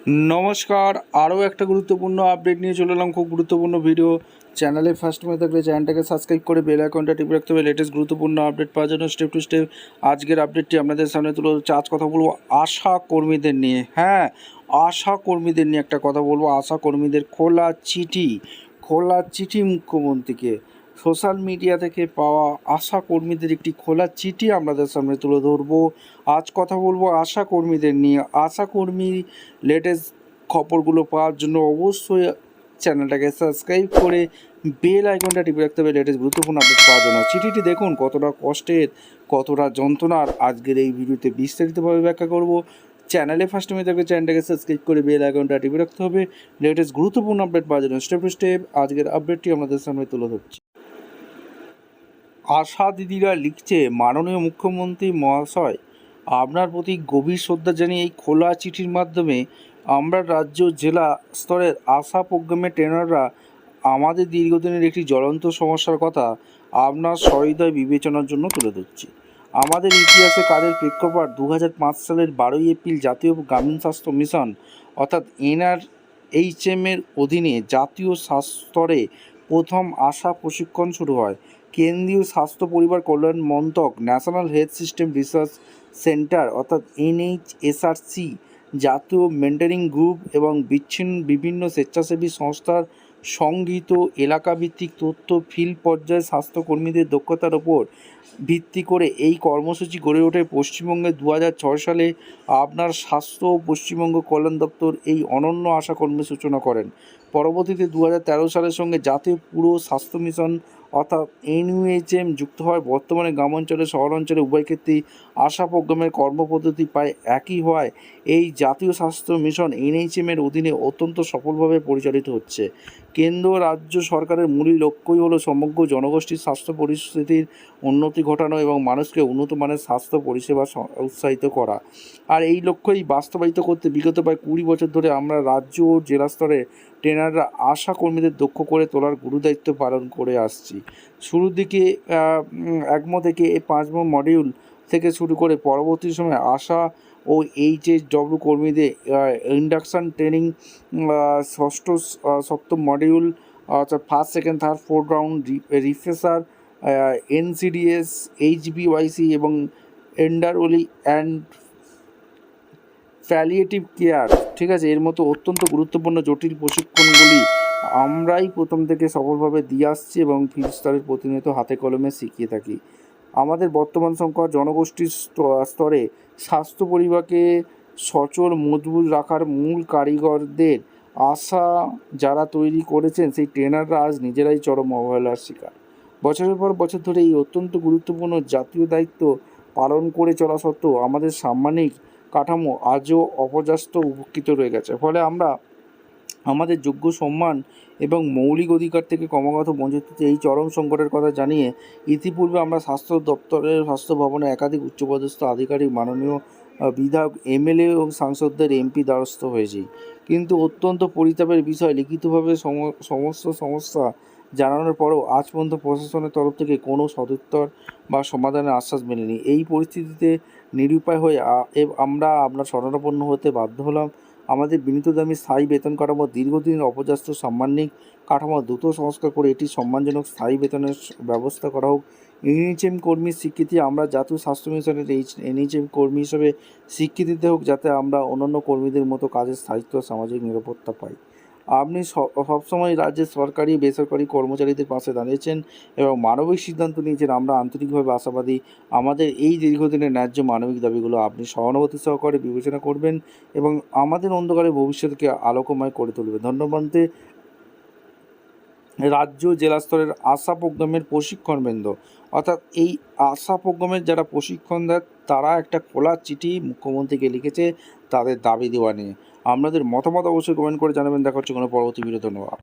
নমস্কার, আরও একটা গুরুত্বপূর্ণ আপডেট নিয়ে চলে এলাম। খুব গুরুত্বপূর্ণ ভিডিও। চ্যানেলে ফার্স্ট হয়ে থাকলে চ্যানেলটাকে সাবস্ক্রাইব করে বেল আইকনটা টিপে রাখতে হবে লেটেস্ট গুরুত্বপূর্ণ আপডেট পাওয়ার জন্য। স্টেপ টু স্টেপ আজকের আপডেটটি আপনাদের সামনে তুলে ধরছি। আজ কথা বলবো আশা কর্মীদের নিয়ে। হ্যাঁ, আশা কর্মীদের নিয়ে একটা কথা বলবো। আশা কর্মীদের খোলা চিঠি মুখ্যমন্ত্রীকে। সোশ্যাল মিডিয়া থেকে পাওয়া আশা কর্মীদের একটি খোলা চিঠি আপনাদের সামনে তুলে ধরবো। আজ কথা বলবো আশা কর্মীদের নিয়ে। আশা কর্মী লেটেস্ট খবরগুলো পাওয়ার জন্য অবশ্যই চ্যানেলটাকে সাবস্ক্রাইব করে বেল আইকনটা টিপে রাখতে হবে লেটেস্ট গুরুত্বপূর্ণ আপডেট পাওয়ার জন্য। চিঠিটি দেখুন কতটা কষ্টের, কতটা যন্ত্রণার। আজকের এই ভিডিওতে বিস্তারিতভাবে ব্যাখ্যা করব। চ্যানেলে ফার্স্ট টাইমে থাকলে চ্যানেলটাকে সাবস্ক্রাইব করে বেল আইকনটা টিপে রাখতে হবে লেটেস্ট গুরুত্বপূর্ণ আপডেট পাওয়ার জন্য। স্টেপ টু স্টেপ আজকের আপডেটটি আমাদের সামনে তুলে ধরছি। আশা দিদিরা লিখছে, মাননীয় মুখ্যমন্ত্রী মহাশয়, আপনার প্রতি গভীর শ্রদ্ধা জানিয়ে এই খোলা চিঠির মাধ্যমে আমরা রাজ্য জেলা স্তরের আশা প্রোগ্রামের ট্রেনাররা আমাদের দীর্ঘদিনের একটি জ্বলন্ত সমস্যার কথা আপনার সহৃদয় বিবেচনার জন্য তুলে ধরছি। আমাদের ইতিহাসে কাজের প্রেক্ষাপট 2005 সালের 12ই এপ্রিল জাতীয় গ্রামীণ স্বাস্থ্য মিশন অর্থাৎ NRHM-এর অধীনে জাতীয় স্তরে প্রথম আশা প্রশিক্ষণ শুরু হয়। কেন্দ্রীয় স্বাস্থ্য পরিবার কল্যাণ মন্ত্রক, national health system research centre অর্থাৎ NHSRC, জাতীয় মেন্টরিং গ্রুপ এবং বিভিন্ন স্বেচ্ছাসেবী সংস্থার সংগৃহীত এলাকাভিত্তিক তথ্য ফিল্ড পর্যায়ে স্বাস্থ্যকর্মীদের দক্ষতার ওপর ভিত্তি করে এই কর্মসূচি গড়ে ওঠে। পশ্চিমবঙ্গে 2006 সালে আপনার স্বাস্থ্য ও পশ্চিমবঙ্গ কল্যাণ দপ্তর এই অনন্য আশা কর্মের সূচনা করেন। পরবর্তীতে 2013 সালের সঙ্গে জাতীয় পুরো স্বাস্থ্য মিশন অর্থাৎ NUHM যুক্ত হয়। বর্তমানে গ্রামাঞ্চলে শহরাঞ্চলে উভয় ক্ষেত্রেই আশা প্রোগ্রামের কর্মপদ্ধতি প্রায় একই হয়। এই জাতীয় স্বাস্থ্য মিশন NHM-এর অধীনে অত্যন্ত সফলভাবে পরিচালিত হচ্ছে। কেন্দ্র রাজ্য সরকারের মূল লক্ষ্যই হলো সমগ্র জনগোষ্ঠীর স্বাস্থ্য পরিস্থিতির উন্নতি ঘটানো এবং মানুষকে উন্নত মানের স্বাস্থ্য পরিষেবা উৎসাহিত করা। আর এই লক্ষ্যই বাস্তবায়িত করতে বিগত প্রায় 20 বছর ধরে আমরা রাজ্য ও জেলা স্তরে ট্রেনাররা আশা কর্মীদের দক্ষ করে তোলার গুরুদায়িত্ব পালন করে আসছি। শুরুর দিকে 1 থেকে 5 মডিউল থেকে শুরু করে পরবর্তী সময়ে আশা ও HSW কর্মীদের ইন্ডাকশান ট্রেনিং, ষষ্ঠ সপ্তম মডিউল অর্থাৎ first second third fourth round refresher, NCDS, HBYC এবং এন্ডারওলি অ্যান্ড প্যালিয়েটিভ কেয়ার, ঠিক আছে, এর মতো অত্যন্ত গুরুত্বপূর্ণ জটিল প্রশিক্ষণগুলি আমরাই প্রথম থেকে সফলভাবে দিয়ে আসছি এবং ফিল্ড স্তরের প্রতিনিয়ত হাতে কলমে শিখিয়ে থাকি। আমাদের বর্তমান সংখ্যা জনগোষ্ঠীর স্তরে স্বাস্থ্য পরিবারকে সচল মজবুত রাখার মূল কারিগরদের আশা যারা তৈরি করেছেন সেই ট্রেনাররা আজ নিজেরাই চরম অবহেলার শিকার। বছরের পর বছর ধরে এই অত্যন্ত গুরুত্বপূর্ণ জাতীয় দায়িত্ব পালন করে চলা সত্ত্বেও আমাদের সাম্মানিক কাঠামো আজও অপর্যাপ্ত উপকৃত রয়ে গেছে। ফলে আমরা আমাদের যোগ্য সম্মান এবং মৌলিক অধিকার থেকে ক্রমাগত বঞ্চিত হচ্ছে। এই চরম সংকটের কথা জানিয়ে ইতিপূর্বে আমরা স্বাস্থ্য দপ্তরের স্বাস্থ্য ভবনে একাধিক উচ্চপদস্থ আধিকারিক, মাননীয় বিধায়ক, MLA এবং সাংসদদের MP দ্বারস্থ হয়েছি। কিন্তু অত্যন্ত পরিতাপের বিষয়, লিখিতভাবে সমস্ত সমস্যা জানানোর পরেও আজ পর্যন্ত প্রশাসনের তরফ থেকে কোনো সদুত্তর বা সমাধানের আশ্বাস মেলেনি। এই পরিস্থিতিতে নিরুপায় হয়ে আমরা আপনার শরণাপন্ন হতে বাধ্য হলাম। আমাদের বিনীত দামি স্থায়ী বেতন কাঠামো, দীর্ঘদিনের অপর্যাপ্ত সাম্মানিক কাঠামো দ্রুত সংস্কার করে এটি সম্মানজনক স্থায়ী বেতনের ব্যবস্থা করা হোক। NHM কর্মীর স্বীকৃতি, আমরা জাতীয় স্বাস্থ্য মিশনের NHM কর্মী হিসেবে স্বীকৃতি দিতে হোক, যাতে আমরা অন্যান্য কর্মীদের মতো কাজের স্থায়িত্ব সামাজিক নিরাপত্তা পাই। আপনি সবসময় রাজ্যের সরকারি বেসরকারি কর্মচারীদের পাশে দাঁড়িয়েছেন এবং মানবিক সিদ্ধান্ত নিয়েছেন। আমরা আন্তরিকভাবে আশাবাদী আমাদের এই দীর্ঘদিনের ন্যায্য মানবিক দাবিগুলো আপনি সহানুভূতি সহকারে বিবেচনা করবেন এবং আমাদের অন্ধকারের ভবিষ্যৎকে আলোকময় করে তুলবেন। ধন্যবাদ। রাজ্য জেলা স্তরের আশা প্রোগ্রামের প্রশিক্ষণবৃন্দ অর্থাৎ এই আশা প্রোগ্রামের যারা প্রশিক্ষণ দেয় তারা একটা খোলা চিঠি মুখ্যমন্ত্রীকে লিখেছে তাদের দাবি দেওয়া নিয়ে। আপনাদের মতামত অবশ্যই কমেন্ট করে জানাবেন। দেখা হচ্ছে কোনো পরবর্তী ভিডিও। ধন্যবাদ।